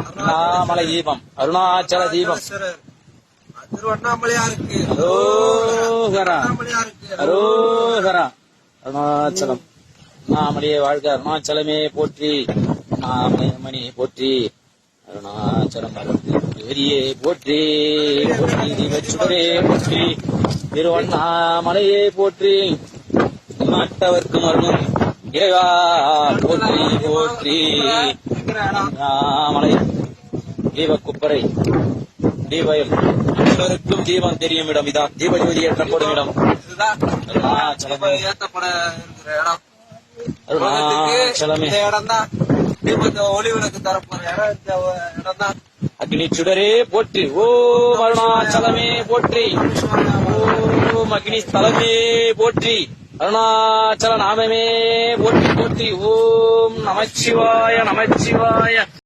அண்ணாமலை தீபம், அருணாச்சல தீபம், திருவண்ணாமலையா இருக்கு. அரோகரா அரோகரா. அருணாச்சலம் அண்ணாமலையே வாழ்க, அருணாச்சலமே போற்றி, அண்ணாமலையம்மனே போற்றி, அருணாச்சலம் ஏரியே போற்றி போற்றி, தீபச்சுடரே போற்றி, திருவண்ணாமலையே போற்றி, நாட்டவர்க்கும் அருளும் இறைவா போற்றி போற்றி. அண்ணாமலை தீபக்குப்பரை தீபம் அனைவருக்கும் தீபம் தெரியும் இடம் இதான், தீபஜோதி ஏற்றப்படும் இடம். அருணாச்சலமே இடம் தான் தீபத்தை ஒளி விளக்கு தரப்போற இடம் தான். அக்னி சுடரே போற்றி, ஓம் அருணாச்சலமே போற்றி, ஓம் அக்னி ஸ்தலமே போற்றி, அருணாச்சல நாமமே போற்றி போற்றி. ஓம் நமச்சிவாய நமச்சிவாய.